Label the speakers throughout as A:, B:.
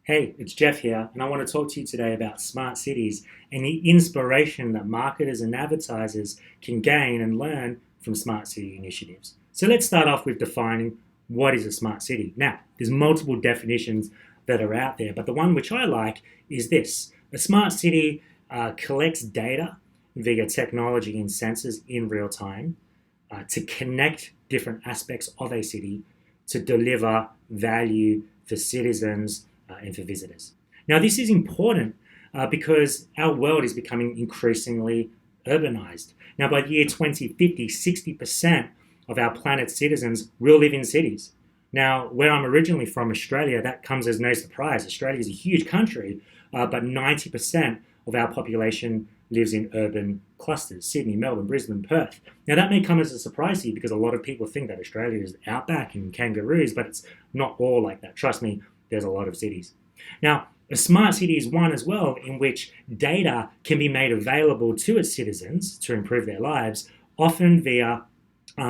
A: Hey, it's Jeff here, and I want to talk to you today about smart cities and the inspiration that marketers and advertisers can gain and learn from smart city initiatives. So let's start off with defining what is a smart city. Now, there's multiple definitions that are out there, but the one which I like is this. A smart city collects data via technology and sensors in real time to connect different aspects of a city to deliver value for citizens and for visitors. Now, this is important because our world is becoming increasingly urbanized. Now, by the year 2050, 60% of our planet's citizens will live in cities. Now, where I'm originally from, Australia, that comes as no surprise. Australia is a huge country, but 90% of our population lives in urban clusters: Sydney, Melbourne, Brisbane, Perth. Now, that may come as a surprise to you because a lot of people think that Australia is outback and kangaroos, but it's not all like that. Trust me, there's a lot of cities. Now, a smart city is one as well in which data can be made available to its citizens to improve their lives, often via,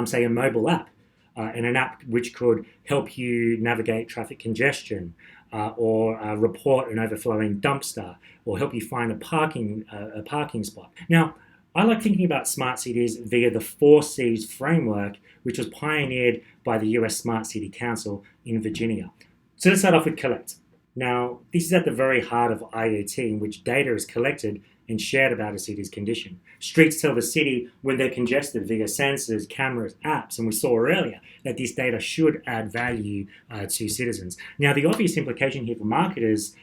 A: say, a mobile app, and an app which could help you navigate traffic congestion, or report an overflowing dumpster, or help you find a parking spot. Now, I like thinking about smart cities via the 4Cs framework, which was pioneered by the US Smart City Council in Virginia. So let's start off with collect. Now, this is at the very heart of IoT, in which data is collected and shared about a city's condition. Streets tell the city when they're congested via sensors, cameras, apps, and we saw earlier that this data should add value to citizens. Now, the obvious implication here for marketers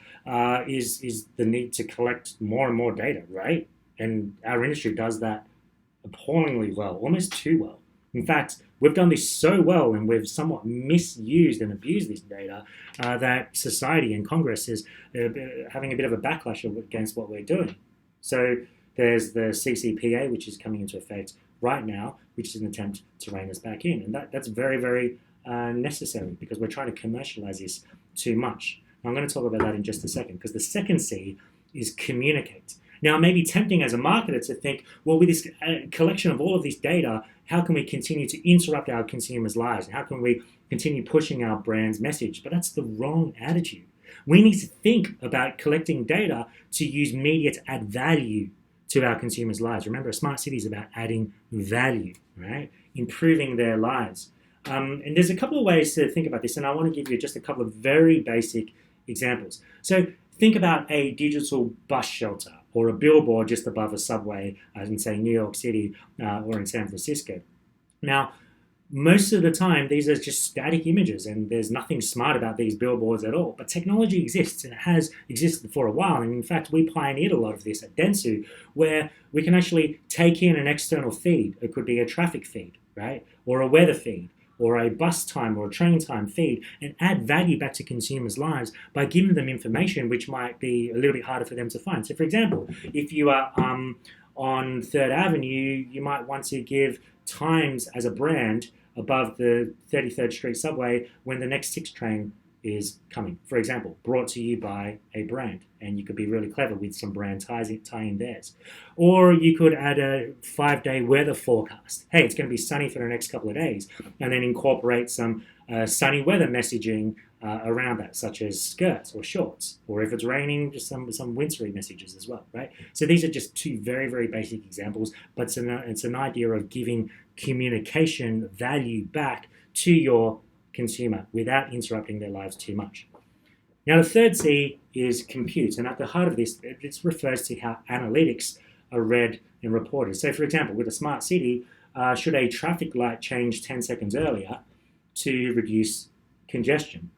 A: is the need to collect more and more data, right? And our industry does that appallingly well, almost too well. In fact, we've done this so well and we've somewhat misused and abused this data that society and Congress is having a bit of a backlash against what we're doing. So there's the CCPA, which is coming into effect right now, which is an attempt to rein us back in. And that's very, very necessary because we're trying to commercialize this too much. I'm going to talk about that in just a second because the second C is communicate. Now, it may be tempting as a marketer to think, well, with this collection of all of this data, how can we continue to interrupt our consumers' lives? And how can we continue pushing our brand's message? But that's the wrong attitude. We need to think about collecting data to use media to add value to our consumers' lives. Remember, a smart city is about adding value, right? Improving their lives. And there's a couple of ways to think about this, and I want to give you just a couple of very basic examples. So think about a digital bus shelter or a billboard just above a subway in, say, New York City or in San Francisco. Now, most of the time, these are just static images, and there's nothing smart about these billboards at all. But technology exists, and it has existed for a while. And in fact, we pioneered a lot of this at Dentsu, where we can actually take in an external feed. It could be a traffic feed, right? Or a weather feed, or a bus time or a train time feed, and add value back to consumers' lives by giving them information which might be a little bit harder for them to find. So, for example, if you are on 3rd Avenue, you might want to give times as a brand above the 33rd Street subway when the next 6 train is coming. For example, brought to you by a brand, and you could be really clever with some brand tie-in theirs. Or you could add a 5-day weather forecast. Hey, it's going to be sunny for the next couple of days, and then incorporate some sunny weather messaging around that, such as skirts or shorts, or if it's raining, just some wintry messages as well, right? So these are just 2 very, very basic examples, but it's an idea of giving communication value back to your consumer without interrupting their lives too much. Now, the third C is compute, and at the heart of this, it refers to how analytics are read and reported. So, for example, with a smart city, should a traffic light change 10 seconds earlier to reduce congestion?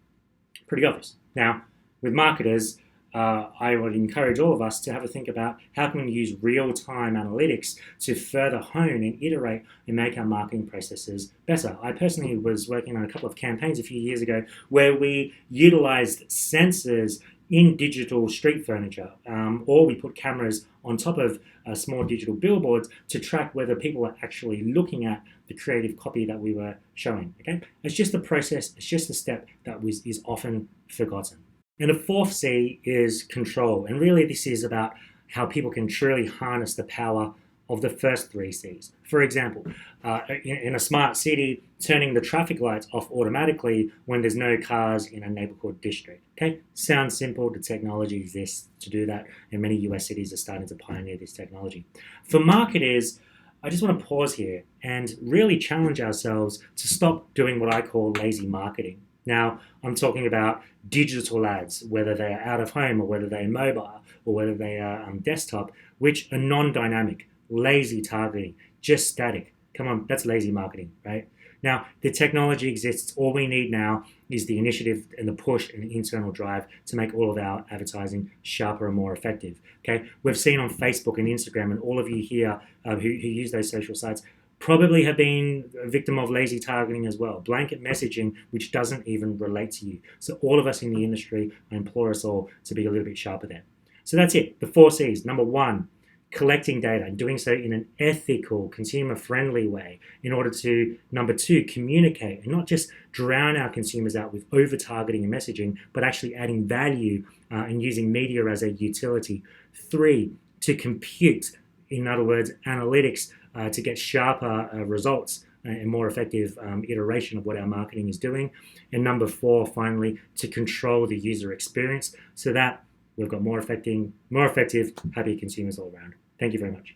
A: Pretty obvious. Now, with marketers, I would encourage all of us to have a think about how can we use real-time analytics to further hone and iterate and make our marketing processes better. I personally was working on a couple of campaigns a few years ago where we utilized sensors in digital street furniture, or we put cameras on top of small digital billboards to track whether people are actually looking at the creative copy that we were showing. Okay, it's just a process, it's just a step that is often forgotten. And the 4th C is control. And really this is about how people can truly harness the power of the first three C's. For example, in a smart city, turning the traffic lights off automatically when there's no cars in a neighborhood district. Okay, sounds simple. The technology exists to do that, and many US cities are starting to pioneer this technology. For marketers, I just want to pause here and really challenge ourselves to stop doing what I call lazy marketing. Now, I'm talking about digital ads, whether they are out of home or whether they're mobile or whether they are desktop, which are non-dynamic, lazy targeting, just static. Come on, that's lazy marketing, right? Now, the technology exists. All we need now is the initiative and the push and the internal drive to make all of our advertising sharper and more effective. Okay, we've seen on Facebook and Instagram, and all of you here who use those social sites probably have been a victim of lazy targeting as well. Blanket messaging, which doesn't even relate to you. So all of us in the industry, I implore us all to be a little bit sharper there. So that's it, the 4 C's. Number 1, collecting data and doing so in an ethical, consumer-friendly way in order to, number 2, communicate and not just drown our consumers out with over-targeting and messaging, but actually adding value and using media as a utility. 3, to compute, in other words, analytics, to get sharper results and more effective iteration of what our marketing is doing. And number 4, finally, to control the user experience so that we've got more effective, happy consumers all around. Thank you very much.